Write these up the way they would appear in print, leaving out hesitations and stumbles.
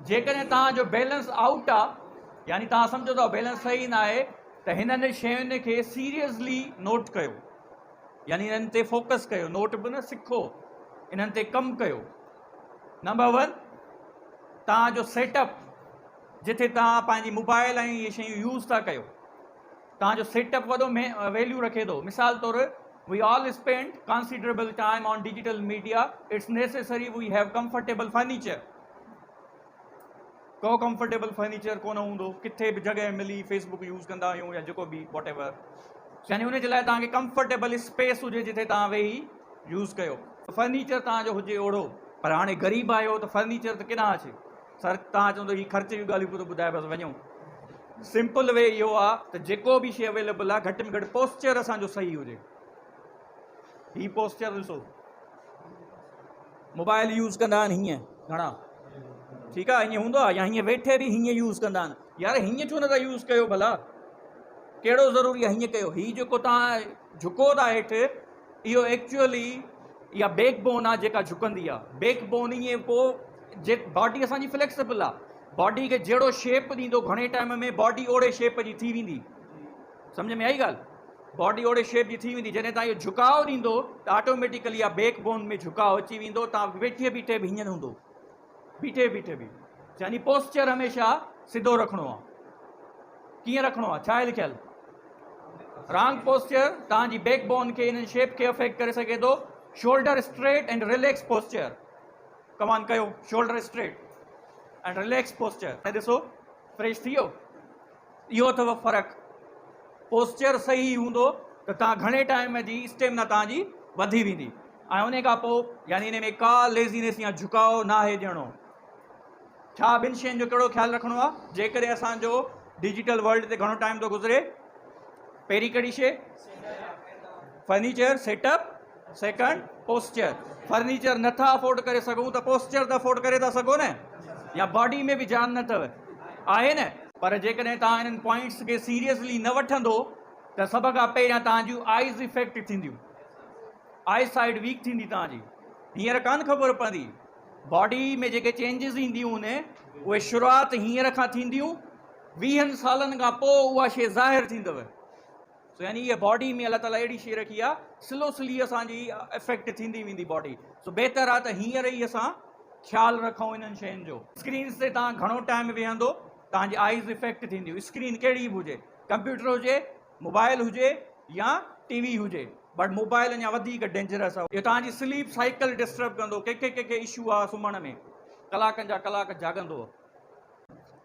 जेकॾहिं तव्हांजो balance out आहे यानी तव्हां सम्झो था बैलेंस सही न आहे त हिननि शयुनि खे सीरियसली नोट कयो, यानी इन्हनि ते फोकस कयो, नोट बि न सिखो, इन्हनि ते कमु कयो। नंबर 1, तव्हांजो सेटअप जिथे तव्हां पंहिंजी मोबाइल ऐं इहे शयूं यूज़ था कयो, तव्हांजो सेटअप वॾो वैल्यू रखे थो। मिसाल तौरु we all spend considerable time on digital media, it's necessary we have comfortable furniture. को कंफर्टेबल फर्नीचर कोन हूंदो, किथे बि जॻह मिली फेसबुक यूज़ कंदा आहियूं या जेको बि वॉट एवर, यानी उनजे लाइ तव्हांखे कंफर्टेबल स्पेस हुजे जिथे तव्हां वेही यूज़ कयो। फर्नीचर तव्हांजो हुजे ओड़ो, पर हाणे ग़रीब आहियो त फर्नीचर त किथां अचे? सर तव्हां चवंदो हीअ ख़र्च जूं ॻाल्हियूं पूरो ॿुधाए बसि वञूं। सिंपल वे इहो आहे त जेको बि शइ अवेलेबल आहे घटि में घटि पोस्चर असांजो सही हुजे। हीअ पोस्चर ॾिसो, मोबाइल यूज़ कंदा आहिनि हीअं घणा, ठीकु आहे, हीअं हूंदो आहे, या हीअं वेठे बि हीअं यूज़ कंदा आहिनि। यार हीअं छो नथा यूज़ कयो भला, कहिड़ो ज़रूरी आहे हीअं कयो? हीअ जेको तव्हां झुको था हेठि, इहो एक्चुअली इहा बैकबोन आहे जेका झुकंदी आहे। बैकबोन ईअं पोइ जे बॉडी असांजी फ्लैक्सिबल आहे, बॉडी खे जहिड़ो शेप ॾींदो घणे टाइम में बॉडी ओड़े शेप जी थी वेंदी। सम्झ में आई ॻाल्हि? बॉडी ओड़े शेप जी थी वेंदी। जॾहिं तव्हां इहो झुकाव ॾींदो त ऑटोमेटिकली इहा बैकबोन में झुकाव अची वेंदो, तव्हां वेठे बीठे बि हीअं हूंदो, बीठे बीठे बि, यानी पोस्चर हमेशह सिधो रखिणो आहे। कीअं रखिणो आहे? छा आहे लिखियलु? रॉन्ग पोस्चर तव्हांजी बैकबोन खे इन शेप खे अफेक्ट करे सघे थो। Shoulder straight and relax posture, command कयो, shoulder straight and relax posture, ऐं ॾिसो फ्रेश थी वियो। इहो अथव फ़र्क़ु। पोस्चर सही हूंदो त तव्हां घणे टाइम जी स्टेमिना तव्हांजी वधी वेंदी, ऐं उन खां पोइ यानी इन में का लेज़ीनेस या झुकाव न आहे ॾियणो। छा ॿिनि शयुनि जो कहिड़ो ख़्यालु रखिणो आहे? जेकॾहिं असांजो डिजिटल वर्ल्ड ते घणो टाइम थो गुज़रे, पहिरीं कहिड़ी शइ? Furniture, setup, second posture. Furniture नथा अफोर्ड करे सघूं त पोस्चर त अफोर्ड करे था सघो न, या बॉडी में बि जान न अथव, आहे न? पर जेकॾहिं तव्हां इन्हनि पॉइंट्स खे सीरियसली न वठंदो त सभ खां पहिरियां तव्हांजूं आइज़ इफेक्ट थींदियूं, आई साइड वीक थींदी तव्हांजी। हींअर कान ख़बर पवंदी, बॉडी में जेके चेंजिस ईंदियूं आहिनि उहे शुरूआति हींअर खां थींदियूं, 20 सालनि खां पोइ उहा शइ ज़ाहिर थींदव। सो यानी इहा बॉडी में अलाह ताला अहिड़ी शइ रखी आहे, स्लोली असांजी इफेक्ट थींदी वेंदी बॉडी। सो बहितर आहे त हींअर ई असां ख़्यालु रखूं इन्हनि शयुनि जो। स्क्रीन्स ते तव्हां घणो टाइम वेहंदो, तव्हांजी आइज़ इफेक्ट थींदियूं। स्क्रीन कहिड़ी बि हुजे, कंप्यूटर हुजे, मोबाइल हुजे या टीवी हुजे, बट मोबाइल अञा वधीक डेंजरस आहे। इहो तव्हांजी स्लीप साइकिल डिस्टर्ब कंदो। कंहिंखे इशू आहे सुम्हण में, कलाकनि जा कलाक जाॻंदो।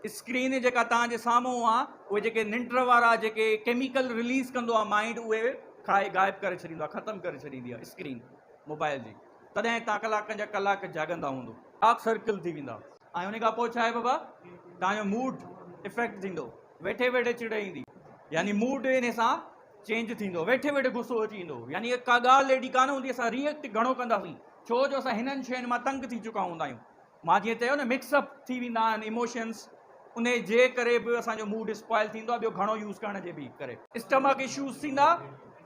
स्क्रीन जेका तव्हांजे साम्हूं आहे, उहे जेके निंड वारा जेके केमिकल रिलीज़ कंदो आहे माइंड, उहे खाए गाइब करे छॾींदो आहे, ख़तमु करे छॾींदी आहे स्क्रीन मोबाइल जी। तॾहिं तव्हां कलाकनि जा कलाक जाॻंदा हूंदो, डार्क सर्कल थी वेंदा। ऐं उन खां पोइ छा आहे बाबा, तव्हांजो मूड इफेक्ट थींदो, वेठे वेठे चिड़ ईंदी, यानी मूड इन सां चेंज थींदो, वेठे वेठे गुस्सो अची वेंदो। यानी का ॻाल्हि एॾी कान हूंदी, असां रिएक्ट घणो कंदासीं, छो जो असां हिननि शयुनि मां तंग थी चुका हूंदा आहियूं। मां जीअं चयो न, मिक्सअप थी वेंदा आहिनि इमोशंस, उन जे करे बि असांजो मूड स्पॉइल थींदो आहे। ॿियो घणो यूज़ करण जे बि करे स्टमक इशूज़ थींदा,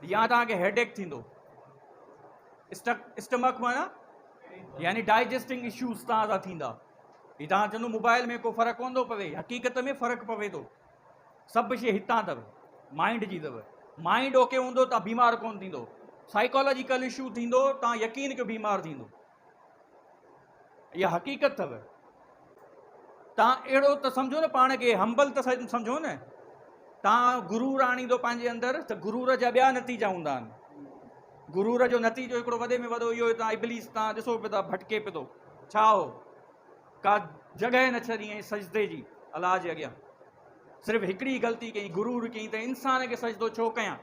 या तव्हांखे हेडेक थींदो। स्टमक माना यानी डाइजेस्टिंग इशूज़ तव्हां सां थींदा। हीअ तव्हां चवंदो मोबाइल में को फ़र्क़ु कोन थो पवे, हक़ीक़त में फ़र्क़ु पवे थो। सभु शइ हितां अथव, माइंड जी अथव। माइंड ओके हूंदो तव्हां बीमार कोन थींदो। साइकोलॉजिकल इशू थींदो, तव्हां यकीन कयो बीमार थींदो। इहा हक़ीक़त अथव। तव्हां अहिड़ो त सम्झो न, पाण खे हम्बल त सम्झो न। तव्हां गुरूर आणींदो पंहिंजे अंदरि त गुरूर जा ॿिया नतीजा हूंदा आहिनि। गुरूर जो नतीजो हिकिड़ो वॾे में वॾो इहो, तव्हां इब्लीस तव्हां ॾिसो पिया था भटके पियो थो। छा हो? का जॻह न छॾी ऐं सजदे जी अलाह जे अॻियां। सिर्फ़ु हिकिड़ी ग़लती कई, गुरूर कई त इंसान खे सजदो छो कयां,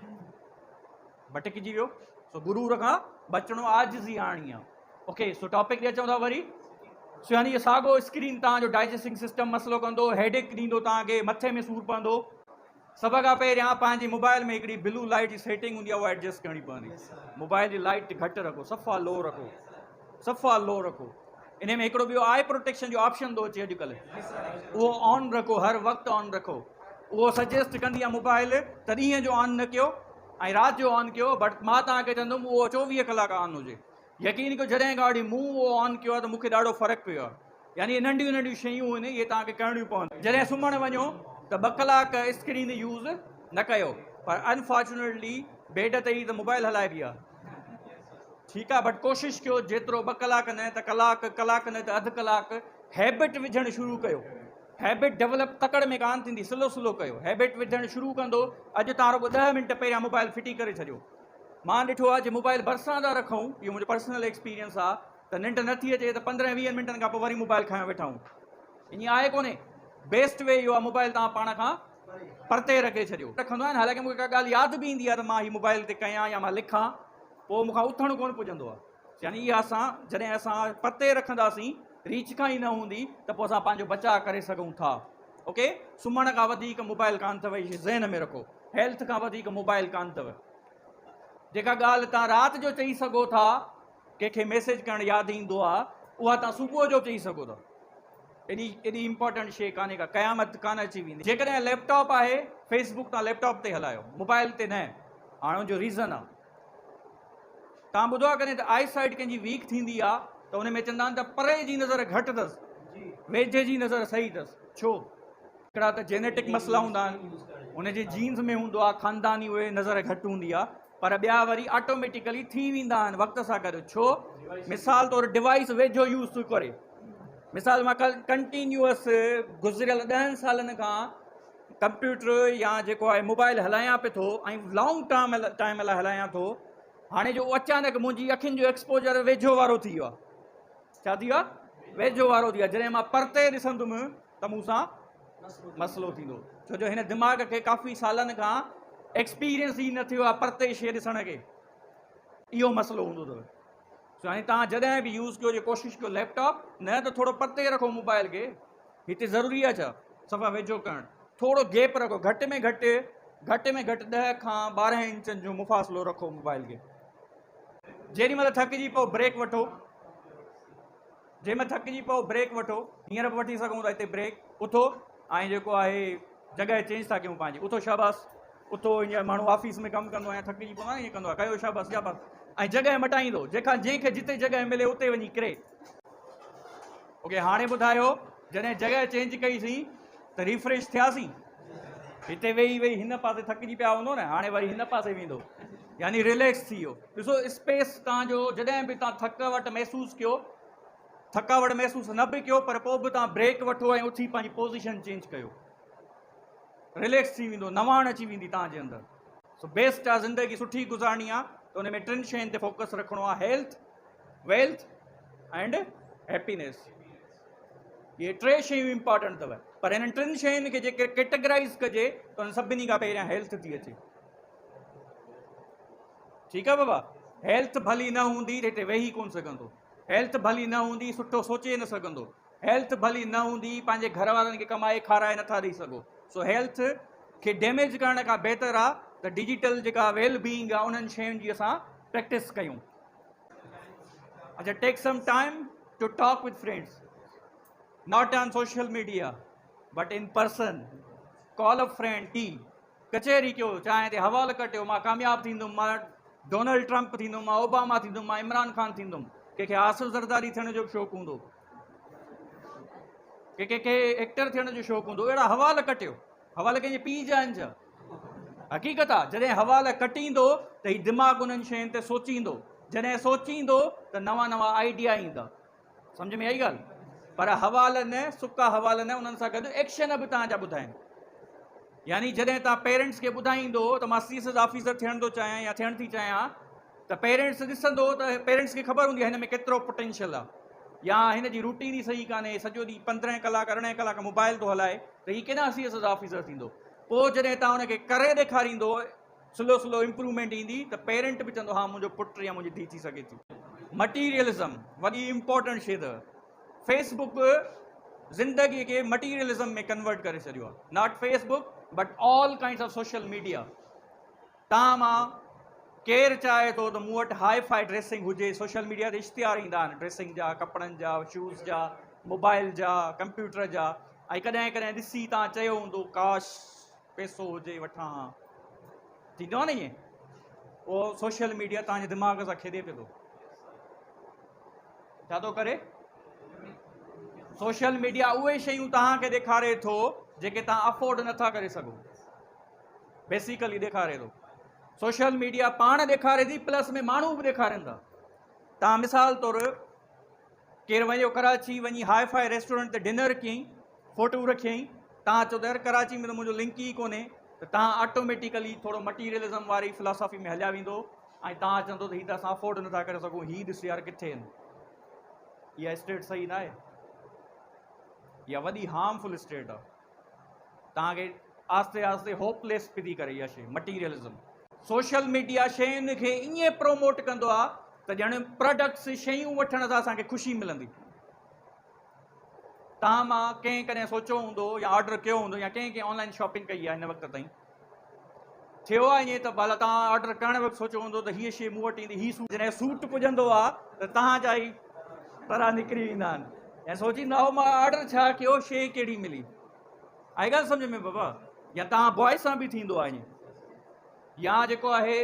भटकिजी वियो। सो गुरूर खां बचणो, आजिज़ी आणी आहे। ओके, सो टॉपिक ते अचूं था वरी। सो यानी साॻियो स्क्रीन तव्हांजो डाइजेस्टिंग सिस्टम मसइलो कंदो, हेडेक ॾींदो तव्हांखे, मथे में सूरु पवंदो। सभ खां पहिरियां पंहिंजी मोबाइल में हिकिड़ी ब्लू लाइट जी सेटिंग हूंदी आहे, उहा एडजस्ट करणी पवंदी। मोबाइल जी लाइट घटि रखो, सफ़ा लो रखो, सफ़ा लो रखो। इन में हिकिड़ो ॿियो आई प्रोटेक्शन जो ऑप्शन थो अचे अॼुकल्ह, उहो ऑन रखो, हर वक़्तु ऑन रखो। उहो सजेस्ट कंदी आहे मोबाइल त ॾींहं जो ऑन न कयो ऐं राति जो ऑन कयो, बट मां तव्हांखे चवंदुमि उहो 24 कलाक ऑन हुजे। यकीन कयो, जॾहिं खां वठी मूं उहो ऑन कयो आहे त मूंखे ॾाढो फ़र्क़ु पियो आहे। यानी नंढियूं नंढियूं शयूं आहिनि इहे तव्हांखे करणियूं पवंदियूं। जॾहिं सुम्हणु वञो त 2 कलाक स्क्रीन यूज़ न कयो, पर अनफॉर्चुनेटली बेड ते ई त मोबाइल हलाइबी आहे। ठीकु आहे, बट कोशिशि कयो जेतिरो 2 कलाक न त कलाक, कलाक न त अधु कलाक हैबिट विझणु शुरू कयो। हैबिट डेवलप तकड़ में कान थींदी, स्लो स्लो कयो। हैबिट विझणु शुरू कंदो, अॼु तव्हां रुॻो 10 मिंट पहिरियां मोबाइल फिटी करे छॾियो। मां ॾिठो आहे जे मोबाइल भरिसां था रखूं, इहो मुंहिंजो पर्सनल एक्सपीरियंस आहे, त निंड नथी अचे त 15-20 मिंटनि खां पोइ वरी मोबाइल खणणु वेठा आहियूं। ईअं आहे कोन्हे। बेस्ट वे इहो आहे मोबाइल तव्हां पाण खां परते रखे छॾियो। रखंदो आहियां, हालांकि मूंखे का ॻाल्हि यादि बि ईंदी आहे त मां हीअ मोबाइल ते कयां या मां लिखां, पोइ मूंखां उथणु कोन पुॼंदो आहे। यानी इहा जॾहिं असां परते रखंदासीं, रीच खां ई न हूंदी, त पोइ असां पंहिंजो बचाव करे सघूं था। ओके, सुम्हण खां वधीक मोबाइल कान अथव, इहे ज़हन में रखो। हेल्थ खां वधीक मोबाइल कान अथव। जेका ॻाल्हि तव्हां राति जो चई सघो था, कंहिंखे मैसेज करणु यादि ईंदो आहे, उहा तव्हां सुबुह जो चई सघो था। एॾी इंपॉर्टेंट शइ कान्हे का, क़यामत कान अची वेंदी। जेकॾहिं लैपटॉप आहे, फेसबुक तव्हां लैपटॉप ते हलायो, मोबाइल ते न। हाणे हुनजो रीज़न आहे, तव्हां ॿुधो आहे कॾहिं त आई साइट कंहिंजी वीक थींदी आहे त हुन में चवंदा आहिनि त परे जी नज़र घटि अथसि, वेझे जी नज़र सही अथसि। छो? हिकिड़ा त जेनेटिक मसइला हूंदा आहिनि, हुनजे जीन्स में हूंदो आहे, ख़ानदानी उहे नज़र घटि हूंदी आहे, पर ॿिया वरी ऑटोमेटिकली थी वेंदा आहिनि वक़्त सां गॾु। छो? मिसाल तौरु डिवाइस वेझो यूज़ थो करे। मिसाल मां कंटिन्यूअस गुज़िरियल 10 सालनि खां कंप्यूटर या जेको आहे मोबाइल हलायां पियो थो, ऐं लॉन्ग टाइम लाइ हलायां थो। हाणे जो अचानक मुंहिंजी अखियुनि जो एक्सपोजर वेझो वारो थी वियो आहे। छा थी वियो आहे? वेझो वारो थी वियो आहे। जॾहिं मां परते ॾिसंदुमि त मूंसां मसइलो थींदो, छो जो हिन दिमाग़ खे काफ़ी सालनि खां एक्सपीरियंस ई न थियो आहे परते शइ ॾिसण खे। इहो मसइलो हूंदो अथव। सो हाणे तव्हां जॾहिं बि यूज़ कयो, कोशिशि कयो लैपटॉप न त थोरो परते रखो मोबाइल खे। हिते ज़रूरी आहे छा सफ़ा वेझो करणु? थोरो गैप रखो, घटि में घटि 10 खां 12 इंचनि जो मुफ़ासिलो रखो मोबाइल खे। जेॾी महिल थकिजी पओ ब्रेक वठो, जंहिं महिल थकिजी पओ ब्रेक वठो। हींअर बि वठी सघूं था हिते ब्रेक। उथो ऐं जेको आहे जॻहि चेंज था कयूं पंहिंजी। उथो, शाबास उथो। हीअं माण्हू ऑफिस में कमु कंदो आहे, थकिजी पवंदो आहे, ईअं कंदो आहे, कयो शाबास शाबास, ऐं जॻहि मटाईंदो। जंहिंखे जिते जॻहि मिले उते वञी किरे। ओके, हाणे ॿुधायो, जॾहिं जॻहि चेंज कईसीं त रिफ्रेश थियासीं? हिते वेही वेही हिन पासे थकिजी पिया हूंदो न, हाणे वरी हिन पासे वेंदो, यानी रिलैक्स थी वियो। ॾिसो स्पेस तव्हांजो, जॾहिं बि तव्हां थकावट महसूसु कयो, थकावट महसूसु न बि कयो, पर पोइ बि तव्हां ब्रेक वठो ऐं उथी पंहिंजी पोज़ीशन चेंज कयो, रिलैक्स थी वेंदो, नवाण अची वेंदी तव्हांजे अंदरि। सो बेस्ट आहे, ज़िंदगी सुठी गुज़ारणी आहे त हुन में 3 शयुनि ते फोकस रखिणो आहे, हेल्थ, वेल्थ एंड हैप्पीनेस। इहे 3 शयूं इंपॉर्टेंट अथव। पर हिननि 3 शयुनि खे जेके कैटेगराइज़ कजे त हुन सभिनी खां पहिरियां हेल्थ थी अचे। ठीकु आहे बाबा? हेल्थ भली न हूंदी त हिते वेही कोन सघंदो। हेल्थ भली न हूंदी सुठो सोचे न सघंदो। हेल्थ भली न हूंदी पंहिंजे घर वारनि खे कमाए खाराए नथा ॾेई सघो। सो हेल्थ खे डैमेज करण खां बहितर आहे त डिजिटल जेका वेल बीइंग आहे उन्हनि शयुनि जी असां प्रैक्टिस कयूं। अच्छा, take some time to talk with friends, not on social media but in person. Call a friend, टी कचहरी कयो, चांहि ते हवालु कटियो, मां कामयाबु थींदुमि, मां डोनाल्ड ट्रंप थींदुमि, मां ओबामा थींदुमि, मां इमरान ख़ान थींदुमि। कंहिंखे आसिफ़ ज़रदारी थियण जो बि शौक़ु हूंदो, कंहिंखे एक्टर थियण जो शौक़ु हूंदो। अहिड़ा हवाला कटियो। हवाला कंहिंजे पीउ जा आहिनि छा? हक़ीक़त आहे, जॾहिं हवाला कटींदो त हीउ दिमाग़ु उन्हनि शयुनि ते सोचींदो। जॾहिं सोचींदो त नवां नवां आइडिया ईंदा। सम्झ में आई ॻाल्हि? पर हवाला न, सुका हवाला न, उन्हनि सां गॾु एक्शन बि तव्हांजा ॿुधाइनि। यानी जॾहिं तव्हां पेरेंट्स खे ॿुधाईंदो त मां CSS ऑफिसर थियण थो चाहियां या थियण थी चाहियां, त पेरेंट्स ॾिसंदो त पेरेंट्स खे ख़बर हूंदी आहे हिन में केतिरो पोटेंशियल आहे, या हिन जी रूटीन ई सही कान्हे, सॼो ॾींहुं 15 कलाक 18 कलाक मोबाइल थो हलाए, त हीउ केॾां CSS ऑफिसर थींदो। पोइ जॾहिं तव्हां हुनखे करे ॾेखारींदो, स्लो स्लो इम्प्रूवमेंट ईंदी, त पेरेंट बि चवंदो हा मुंहिंजो पुटु या मुंहिंजी धीउ थी सघे थी। मटीरियलिज़म वॾी इंपॉर्टेंट शइ अथव। फेसबुक ज़िंदगीअ खे मटीरियलिज़म में कन्वर्ट करे छॾियो आहे। Not Facebook but all kinds of social media. तव्हां मां केरु चाहे थो त मूं वटि हाई फाई ड्रेसिंग हुजे? सोशल मीडिया ते इश्तिहार ईंदा आहिनि ड्रेसिंग जा, कपिड़नि जा, शूज़ जा, मोबाइल जा, कंप्यूटर जा। ऐं कॾहिं कॾहिं ॾिसी तव्हां चयो हूंदो काश पैसो हुजे वठां, थींदो आहे न ईअं? उहो सोशल मीडिया तव्हांजे दिमाग़ सां खेॾे पियो थो। छा थो करे? सोशल मीडिया उहे शयूं तव्हांखे ॾेखारे थो जेके तव्हां अफोर्ड नथा करे सघो, बेसिकली ॾेखारे थो। सोशल मीडिया पाण ॾेखारे थी, प्लस में माण्हू बि ॾेखारनि था। तव्हां मिसाल तौरु केरु वञो कराची वञी हाई फाई रेस्टोरेंट ते डिनर कयईं, फोटू रखियईं, तव्हां चओ त यार कराची में त मुंहिंजो लिंक ई कोन्हे, त तव्हां ऑटोमेटिकली थोरो मटीरियलिज़म वारी फिलासफ़ी में हलिया वेंदो ऐं तव्हां चवंदो त हीअ त असां अफोर्ड नथा करे सघूं, हीअ ॾिस यार किथे आहिनि। इहा स्टेट सही न आहे, इहा वॾी हार्मफुल स्टेट आहे। तव्हांखे आस्ते आस्ते होपलेस पई थी करे इहा शइ मटीरियलिज़म। सोशल मीडिया शयुनि खे ईअं प्रोमोट कंदो आहे त ॼण प्रोडक्ट्स शयूं वठण सां असांखे ख़ुशी मिलंदी। तव्हां मां कंहिं कॾहिं सोचियो हूंदो या ऑर्डर कयो हूंदो या कंहिं ऑनलाइन शॉपिंग कई आहे हिन वक़्त ताईं, थियो आहे ईअं त भला तव्हां ऑर्डर करण वक़्तु सोचियो हूंदो त हीअ शइ मूं वटि ईंदी, हीअ सूट, जॾहिं सूट पुॼंदो आहे त तव्हांजा ई तरा निकिरी वेंदा आहिनि ऐं सोचींदा हो मां ऑर्डर छा कयो, शइ कहिड़ी मिली। आई ॻाल्हि सम्झ में बाबा? या तव्हां बॉय सां बि थींदो आहे ईअं, या जेको आहे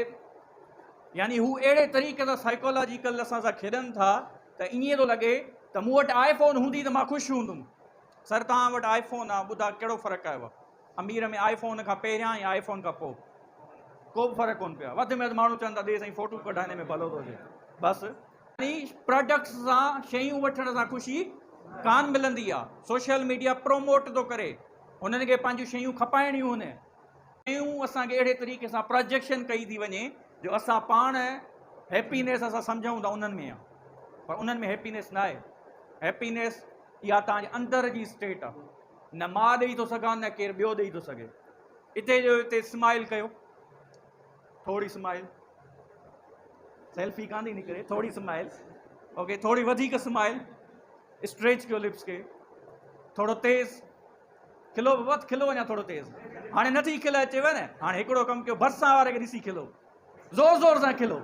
यानी हू अहिड़े तरीक़े सां साइकोलॉजिकल असां सां खेॾनि था त ईअं थो लॻे त मूं वटि आईफोन हूंदी त मां ख़ुशि हूंदुमि। सर तव्हां वटि आईफोन आहे, ॿुधा कहिड़ो फ़र्क़ु आयो आहे? अमीर में आईफोन खां पहिरियां या आईफोन खां पोइ को बि फ़र्क़ु कोन पियो आहे। वधि में वधि माण्हू चवनि था ॾे साईं फ़ोटू कढाइण में भलो थो थिए, बसि। यानी प्रोडक्ट्स सां शयूं वठण सां ख़ुशी कान मिलंदी आहे। सोशल मीडिया प्रोमोट थो करे, हुननि खे पंहिंजूं शयूं खपाइणियूं आहिनि, शयूं असांखे अहिड़े तरीक़े सां प्रोजेक्शन कई थी वञे जो असां पाण हैप्पीनेस असां सम्झूं था उन्हनि में आहे, पर उन्हनि में हैप्पीनेस न आहे। हैप्पीनेस इहा तव्हांजे अंदर जी स्टेट आहे, न मां ॾेई थो सघां न केरु ॿियो ॾेई थो सघे। हिते जो हिते स्माइल कयो, थोरी स्माइल, सेल्फी कान थी निकिरे, थोरी स्माइल, ओके, थोरी वधीक स्माइल, स्ट्रेच कयो लिप्स खे, थोरो तेज़ खिलो, वधि खिलो अञा थोरो तेज़। हाणे नथी खिल अचेव न, हाणे हिकिड़ो कमु कयो, भरिसां वारे खे ॾिसी खिलो, ज़ोर ज़ोर सां खिलो,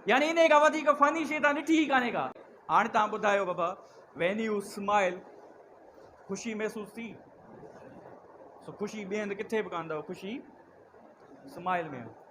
यानी इन खां वधीक फनी शइ तव्हां ॾिठी ई कान्हे का। हाणे तव्हां ॿुधायो बाबा, वैन यू स्माइल, ख़ुशी महसूसु थी? सो ख़ुशी ॿिए हंधि किथे बि कान अथव, ख़ुशी स्माइल में आहे।